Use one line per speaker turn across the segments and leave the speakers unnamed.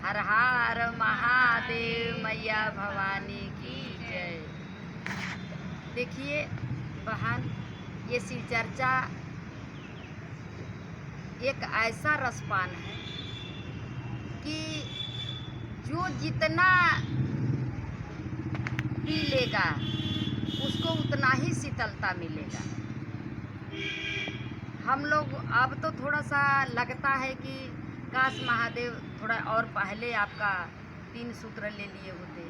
हर हर महादेव, मैया भवानी की जय। देखिए बहन, ये शिव चर्चा एक ऐसा रसपान है कि जो जितना पी लेगा उसको उतना ही शीतलता मिलेगा। हम लोग अब तो थोड़ा सा लगता है कि काश महादेव थोड़ा और पहले आपका 3 सूत्र ले लिए होते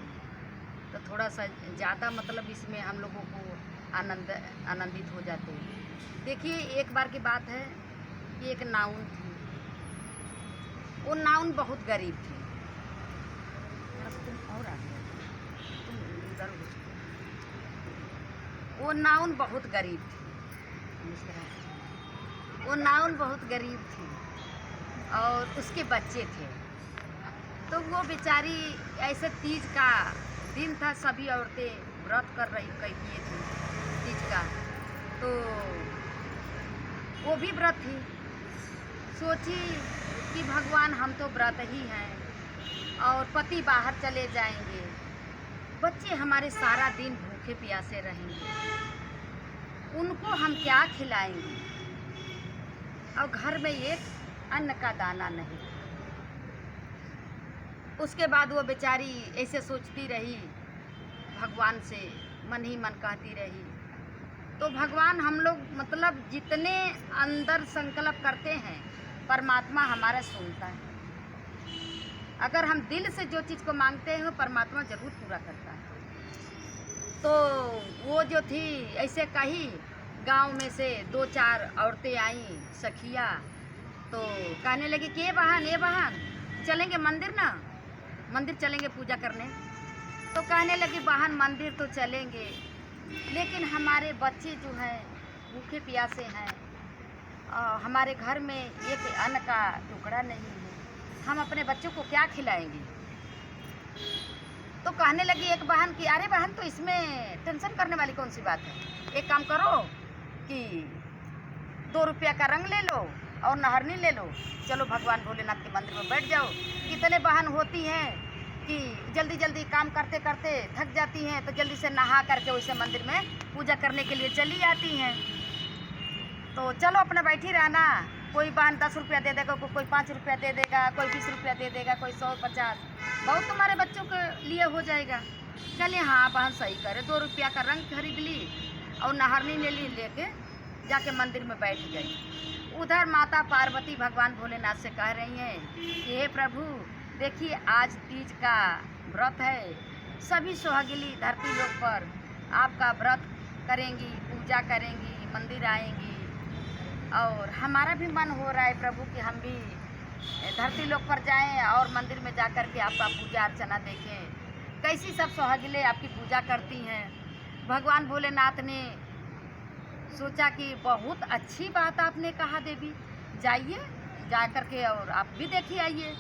तो थोड़ा सा ज़्यादा मतलब इसमें हम लोगों को आनंदित हो जाते। देखिए एक बार की बात है कि एक नाउन थी। वो नाउन बहुत गरीब थी। और आ गया, तुम उधर हो। वो नाउन बहुत गरीब थी। वो नाउन बहुत गरीब थी और उसके बच्चे थे। तो वो बेचारी ऐसे तीज का दिन था, सभी औरतें व्रत कर रही किए थी तीज का। तो वो भी व्रत थी। सोची कि भगवान हम तो व्रत ही हैं और पति बाहर चले जाएंगे, बच्चे हमारे सारा दिन भूखे प्यासे रहेंगे, उनको हम क्या खिलाएंगे और घर में एक अन्न का दाना नहीं। उसके बाद वो बेचारी ऐसे सोचती रही, भगवान से मन ही मन कहती रही। तो भगवान हम लोग मतलब जितने अंदर संकल्प करते हैं परमात्मा हमारा सुनता है। अगर हम दिल से जो चीज़ को मांगते हैं वो परमात्मा जरूर पूरा करता है। तो वो जो थी ऐसे कही, गांव में से 2-4 औरतें आईं सखिया। तो कहने लगी कि ये बहन चलेंगे मंदिर ना, मंदिर चलेंगे पूजा करने। तो कहने लगी बहन मंदिर तो चलेंगे, लेकिन हमारे बच्चे जो हैं भूखे प्यासे हैं, हमारे घर में एक अन्न का टुकड़ा नहीं है, हम अपने बच्चों को क्या खिलाएंगे। तो कहने लगी एक बहन कि अरे बहन, तो इसमें टेंशन करने वाली कौन सी बात है। एक काम करो कि 2 रुपया का रंग ले लो और नहरनी ले लो, चलो भगवान भोलेनाथ के मंदिर में बैठ जाओ। कितने बहन होती हैं कि जल्दी जल्दी काम करते करते थक जाती हैं, तो जल्दी से नहा करके वैसे मंदिर में पूजा करने के लिए चली आती हैं। तो चलो अपना बैठी रहना, कोई बहन 10 रुपया दे देगा, कोई 5 रुपया दे देगा, कोई 20 रुपया दे देगा, कोई 100-50, बहुत तुम्हारे बच्चों के लिए हो जाएगा। चलिए हाँ बहन सही करे, 2 रुपया का रंग खरीद ली और नहरनी ले ली, लेके जाके मंदिर में बैठ गई। उधर माता पार्वती भगवान भोलेनाथ से कह रही हैं कि हे प्रभु देखिए आज तीज का व्रत है, सभी सुहागिनी धरती लोक पर आपका व्रत करेंगी, पूजा करेंगी, मंदिर आएंगी और हमारा भी मन हो रहा है प्रभु कि हम भी धरती लोक पर जाएं और मंदिर में जा कर के आपका पूजा अर्चना देखें, कैसी सब सुहागिनें आपकी पूजा करती हैं। भगवान भोलेनाथ ने सोचा कि बहुत अच्छी बात आपने कहा देवी, जाइए जा कर के और आप भी देखिए आइए।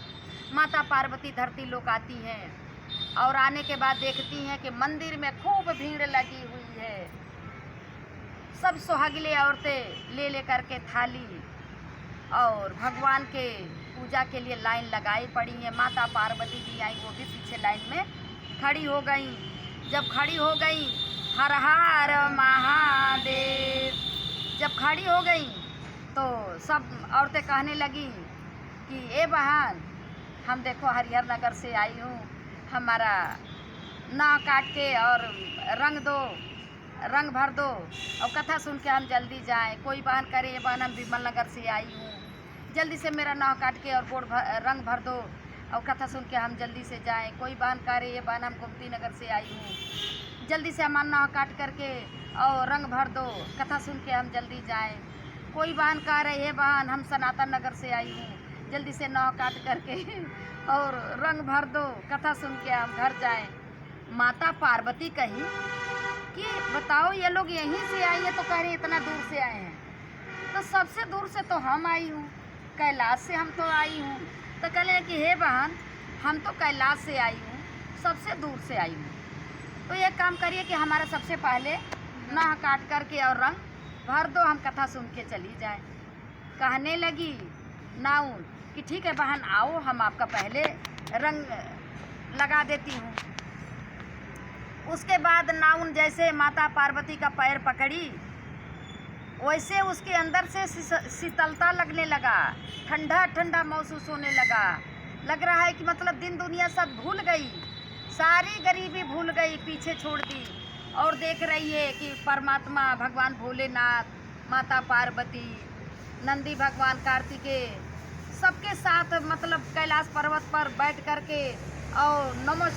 माता पार्वती धरती लोक आती हैं और आने के बाद देखती हैं कि मंदिर में खूब भीड़ लगी हुई है। सब सुहागिनें औरतें ले करके थाली और भगवान के पूजा के लिए लाइन लगाई पड़ी हैं। माता पार्वती भी आई, वो भी पीछे लाइन में खड़ी हो गई। जब खड़ी हो गई, हर हर महादेव जब खड़ी हो गई तो सब औरतें कहने लगी कि ए बहन, हम देखो हरिहर नगर से आई हूँ, हमारा नाव काट के और रंग भर दो और कथा सुन के हम जल्दी जाएं। कोई बहन करे ये बहन हम विमल नगर से आई हूँ, जल्दी से मेरा नाव काट के और रंग भर दो और कथा सुन के हम जल्दी से जाएं। कोई बहन करे ये बहन हम गोमती नगर से आई हूँ, जल्दी से हमारा नाव काट करके और रंग भर दो, कथा सुन के हम जल्दी जाएं। कोई बहन कह रही है बहन हम सनातन नगर से आई हूँ, जल्दी से नाव काट करके और रंग भर दो, कथा सुन के हम घर जाएं। माता पार्वती कही कि बताओ ये लोग यहीं से आई है तो कह रहे इतना दूर से आए हैं, तो सबसे दूर से तो हम आई हूँ, कैलाश से हम तो आई हूँ। तो कह रहे कि हे बहन हम तो कैलाश से आई हूँ, सबसे दूर से आई हूँ, तो ये काम करिए कि हमारा सबसे पहले नाह काट करके और रंग भर दो, हम कथा सुन के चली जाए। कहने लगी नाउन कि ठीक है बहन आओ, हम आपका पहले रंग लगा देती हूँ। उसके बाद नाउन जैसे माता पार्वती का पैर पकड़ी, वैसे उसके अंदर से शीतलता लगने लगा, ठंडा ठंडा महसूस होने लगा। लग रहा है कि मतलब दिन दुनिया सब भूल गई, सारी गरीबी भूल गई, पीछे छोड़ दी, और देख रही है कि परमात्मा भगवान भोलेनाथ, माता पार्वती, नंदी भगवान, कार्तिकेय, सबके साथ मतलब कैलाश पर्वत पर बैठ करके और नमः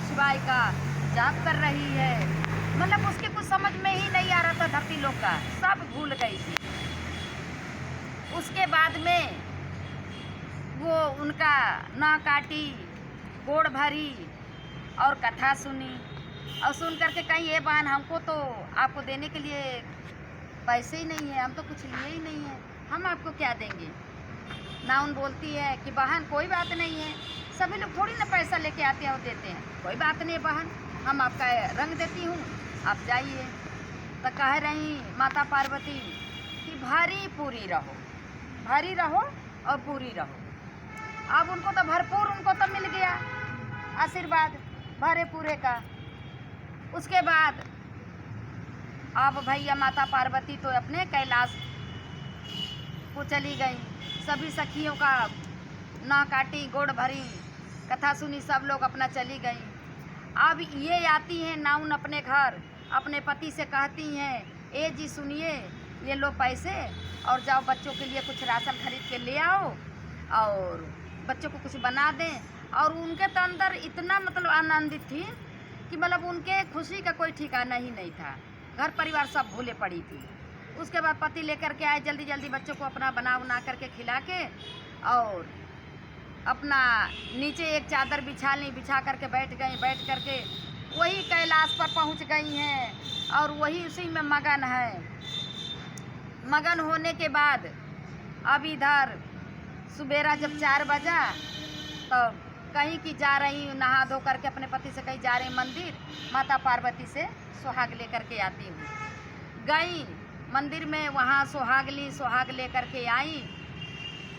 शिवाय का जाप कर रही है। मतलब उसके कुछ समझ में ही नहीं आ रहा था धरती लोक का, सब भूल गई थी। उसके बाद में वो उनका ना काटी, गोड़ भरी और कथा सुनी, और सुन करके कहीं ये बहन हमको तो आपको देने के लिए पैसे ही नहीं है, हम तो कुछ लिए ही नहीं है, हम आपको क्या देंगे। नाउन बोलती है कि बहन कोई बात नहीं है, सभी लोग थोड़ी ना पैसा लेके आते हैं और देते हैं, कोई बात नहीं बहन, हम आपका रंग देती हूँ, आप जाइए। तो कह रही माता पार्वती कि भरी पूरी रहो और पूरी रहो। अब उनको तो भरपूर उनको तो मिल गया आशीर्वाद भरे पूरे का। उसके बाद अब भैया माता पार्वती तो अपने कैलाश को चली गई, सभी सखियों का ना काटी, गोड़ भरी, कथा सुनी, सब लोग अपना चली गई। अब ये आती हैं नाउन अपने घर, अपने पति से कहती हैं, ए जी सुनिए, ये लो पैसे और जाओ बच्चों के लिए कुछ राशन खरीद के ले आओ और बच्चों को कुछ बना दें। और उनके तो अंदर इतना मतलब आनंदित थी कि मतलब उनके खुशी का कोई ठिकाना ही नहीं था, घर परिवार सब भूले पड़ी थी। उसके बाद पति लेकर के आए, जल्दी जल्दी बच्चों को अपना बना करके खिला के और अपना नीचे एक चादर बिछा ली, बिछा करके बैठ करके वही कैलाश पर पहुंच गई हैं और वही उसी में मगन है। मगन होने के बाद अब इधर सुबेरा जब 4 बजा तो कहीं की जा रही, नहा धो करके अपने पति से कहीं जा रही मंदिर, माता पार्वती से सुहाग लेकर के आती हूँ। गई मंदिर में, वहाँ सुहाग ली, सुहाग लेकर के आई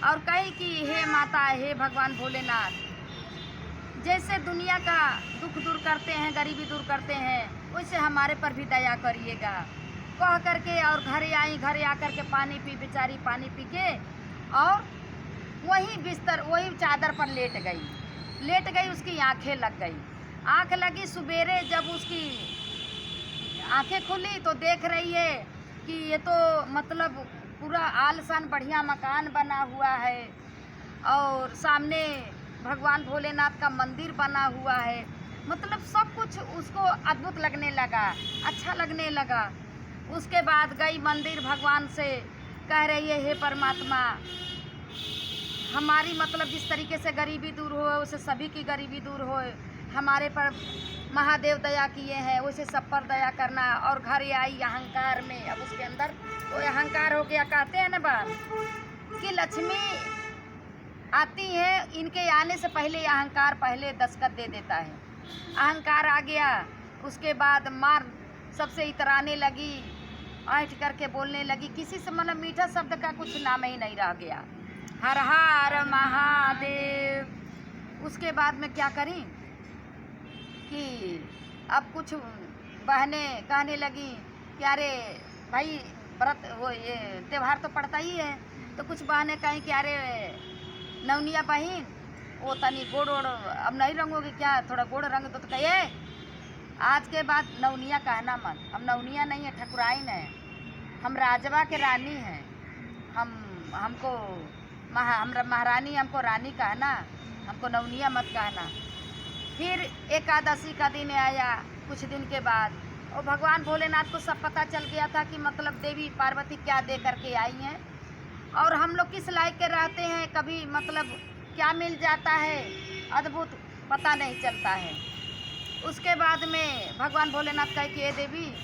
और कही कि हे माता, हे भगवान भोलेनाथ, जैसे दुनिया का दुख दूर करते हैं, गरीबी दूर करते हैं, वैसे हमारे पर भी दया करिएगा, कह करके और घरे आई। घरे आकर के पानी पी, बेचारी पानी पी के और वही बिस्तर, वही चादर पर लेट गई। उसकी आंखें लग गई, आंख लगी। सुबेरे जब उसकी आंखें खुली तो देख रही है कि ये तो मतलब पूरा आलसान बढ़िया मकान बना हुआ है और सामने भगवान भोलेनाथ का मंदिर बना हुआ है। मतलब सब कुछ उसको अद्भुत लगने लगा, अच्छा लगने लगा। उसके बाद गई मंदिर, भगवान से कह रही है, हे परमात्मा, हमारी मतलब जिस तरीके से गरीबी दूर हो वैसे सभी की गरीबी दूर हो, हमारे पर महादेव दया किए हैं वैसे सब पर दया करना। और घर आई अहंकार में, अब उसके अंदर वो अहंकार हो गया। कहते हैं ना बात कि लक्ष्मी आती है, इनके आने से पहले अहंकार पहले दस्तखत दे देता है। अहंकार आ गया, उसके बाद मार सबसे इतराने लगी, ऐंठ करके बोलने लगी, किसी से मतलब मीठा शब्द का कुछ नाम ही नहीं रह गया। हर हर महादेव। उसके बाद में क्या करी कि अब कुछ बहनें कहने लगी कि अरे भाई व्रत वो ये त्यौहार तो पड़ता ही है, तो कुछ बहनें कहीं कि अरे नवनिया बहन, वो तनी गोड़ ओड़ अब नहीं रंगोगी क्या, थोड़ा गोड़ रंग दो। तो कहिए आज के बाद नवनिया कहना मत, हम नवनिया नहीं है, ठकुराइन है, हम राजवा के रानी हैं, हमको महारानी, हमको रानी कहना, हमको नवनिया मत कहना। फिर एकादशी का दिन आया कुछ दिन के बाद, और भगवान भोलेनाथ को सब पता चल गया था कि मतलब देवी पार्वती क्या दे करके आई हैं और हम लोग किस लायक के रहते हैं, कभी मतलब क्या मिल जाता है अद्भुत पता नहीं चलता है। उसके बाद में भगवान भोलेनाथ कहे कि ये देवी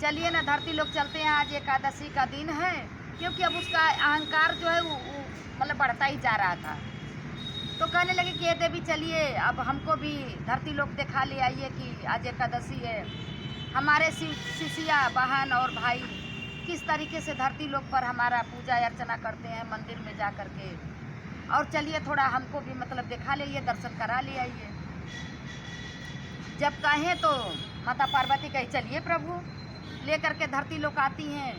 चलिए ना, धरती लोग चलते हैं, आज एकादशी का दिन है, क्योंकि अब उसका अहंकार जो है वो मतलब बढ़ता ही जा रहा था। तो कहने लगे कि ये देवी चलिए अब हमको भी धरती लोग दिखा ले आइए कि आज एकादशी है। हमारे शिष्या बहन और भाई किस तरीके से धरती लोग पर हमारा पूजा अर्चना करते हैं मंदिर में जा कर के। और चलिए थोड़ा हमको भी मतलब दिखा ले, दर्शन करा ले आइए। जब कहें तो माता पार्वती कही चलिए प्रभु, ले करके धरती लोग आती हैं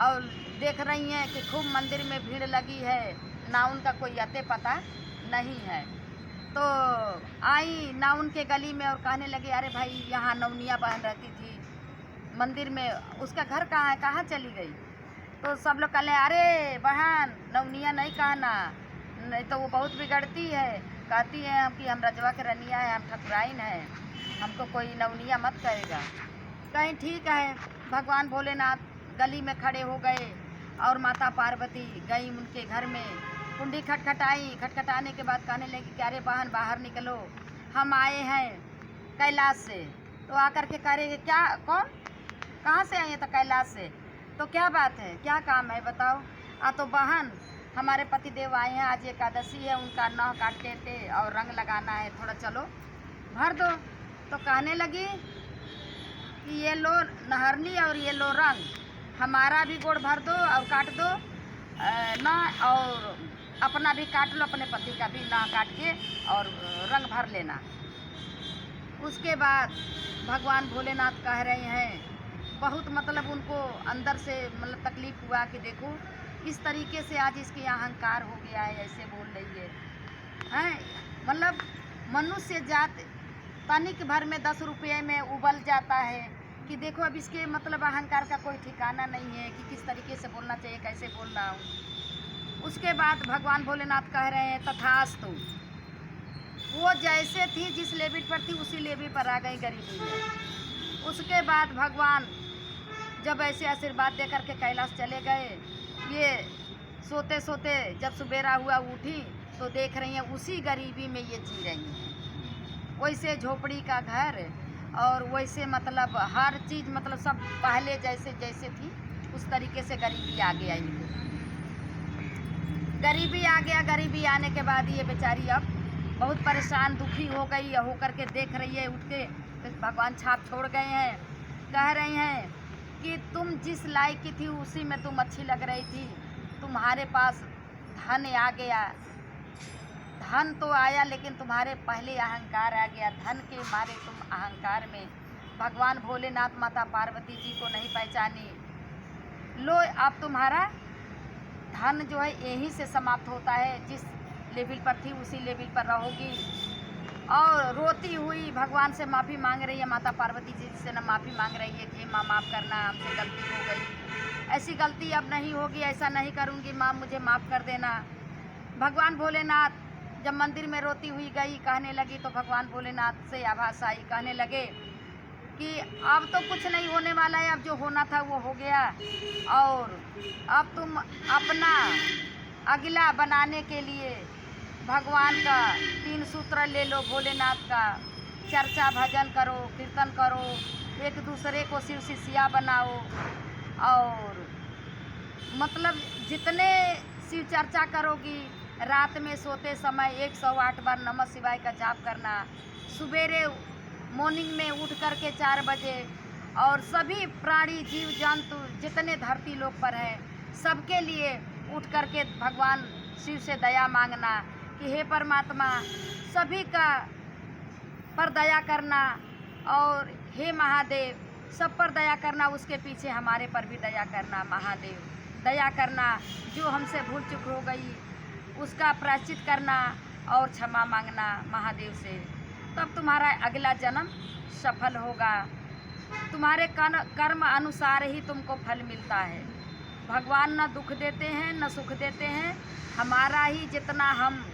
और देख रही हैं कि खूब मंदिर में भीड़ लगी है, ना उनका कोई अते पता नहीं है। तो आई ना उनके गली में और कहने लगे अरे भाई यहाँ नवनिया बहन रहती थी मंदिर में, उसका घर कहाँ है, कहाँ चली गई? तो सब लोग कहले अरे बहन नवनिया नहीं कहना, नहीं तो वो बहुत बिगड़ती है, कहती है कि हम रजवा के रनिया है, हम ठकुराइन है, हमको कोई नवनिया मत कहेगा। कहीं ठीक है। भगवान भोलेनाथ गली में खड़े हो गए और माता पार्वती गई उनके घर में, कुंडी खटखटाई, खटखटाने के बाद कहने लगी कि अरे बहन बाहर निकलो, हम आए हैं कैलाश से। तो आकर के कह रहे क्या, कौन, कहाँ से आए हैं? तो कैलाश से। तो क्या बात है, क्या काम है बताओ? तो बहन हमारे पति देव आए हैं, आज एकादशी है, उनका नह काट के और रंग लगाना है, थोड़ा चलो भर दो। तो कहने लगी कि ये लो नहरनी और ये लो रंग, हमारा भी गोड़ भर दो और काट दो ना, और अपना भी काट लो, अपने पति का भी ना काट के और रंग भर लेना। उसके बाद भगवान भोलेनाथ कह रहे हैं, बहुत मतलब उनको अंदर से मतलब तकलीफ हुआ कि देखो इस तरीके से आज इसकी अहंकार हो गया है, ऐसे बोल रही है। मतलब मनुष्य जात तनिक भर में 10 रुपये में उबल जाता है कि देखो अब इसके मतलब अहंकार का कोई ठिकाना नहीं है कि किस तरीके से बोलना चाहिए, कैसे बोल रहा हूँ। उसके बाद भगवान भोलेनाथ कह रहे हैं तथास्तु। वो जैसे थी जिस लेवल पर थी उसी लेवल पर आ गई गरीबी में। उसके बाद भगवान जब ऐसे आशीर्वाद दे करके कैलाश चले गए, ये सोते सोते जब सुबेरा हुआ उठी तो देख रही हैं उसी गरीबी में ये जी रही हैं, वैसे झोपड़ी का घर और वैसे मतलब हर चीज़ मतलब सब पहले जैसे जैसे थी उस तरीके से गरीबी आ गया इनको। गरीबी आ गया, गरीबी आने के बाद ये बेचारी अब बहुत परेशान दुखी हो गई, हो करके देख रही है उठ के, तो भगवान छाप छोड़ गए हैं। कह रहे हैं कि तुम जिस लायक की थी उसी में तुम अच्छी लग रही थी, तुम्हारे पास धन आ गया, धन तो आया लेकिन तुम्हारे पहले अहंकार आ गया, धन के मारे तुम अहंकार में भगवान भोलेनाथ माता पार्वती जी को नहीं पहचानी। लो अब तुम्हारा धन जो है यहीं से समाप्त होता है, जिस लेवल पर थी उसी लेवल पर रहोगी। और रोती हुई भगवान से माफ़ी मांग रही है माता पार्वती जी से, न माफ़ी मांग रही है कि माँ माफ़ करना, हमसे गलती हो गई, ऐसी गलती अब नहीं होगी, ऐसा नहीं करूँगी माँ, मुझे माफ़ कर देना। भगवान भोलेनाथ जब मंदिर में रोती हुई गई, कहने लगी तो भगवान भोलेनाथ से आभास आई, कहने लगे कि अब तो कुछ नहीं होने वाला है, अब जो होना था वो हो गया, और अब तुम अपना अगला बनाने के लिए भगवान का 3 सूत्र ले लो, भोलेनाथ का चर्चा भजन करो, कीर्तन करो, एक दूसरे को शिव शिष्या बनाओ, और मतलब जितने शिव चर्चा करोगी, रात में सोते समय 108 बार नमः शिवाय का जाप करना, सवेरे मॉर्निंग में उठ करके 4 बजे, और सभी प्राणी जीव जंतु जितने धरती लोक पर हैं सबके लिए उठ करके भगवान शिव से दया मांगना कि हे परमात्मा सभी का पर दया करना, और हे महादेव सब पर दया करना, उसके पीछे हमारे पर भी दया करना, महादेव दया करना, जो हमसे भूल चूक हो गई उसका प्रायश्चित करना और क्षमा मांगना महादेव से, तब तुम्हारा अगला जन्म सफल होगा, तुम्हारे कर्म अनुसार ही तुमको फल मिलता है। भगवान न दुख देते हैं न सुख देते हैं, हमारा ही जितना हम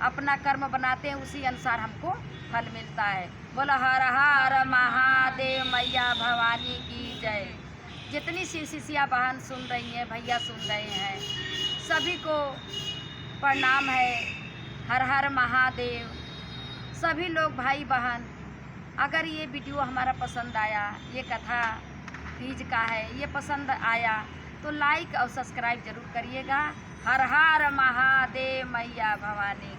अपना कर्म बनाते हैं उसी अनुसार हमको फल मिलता है। बोला हर हर महादेव, मैया भवानी की जय। जितनी शिव शिष्या बहन सुन रही हैं, भैया सुन रहे हैं, सभी को प्रणाम है, हर हर महादेव। सभी लोग भाई बहन, अगर ये वीडियो हमारा पसंद आया, ये कथा तीज का है, ये पसंद आया तो लाइक और सब्सक्राइब जरूर करिएगा। हर हर महादेव, मैया भवानी।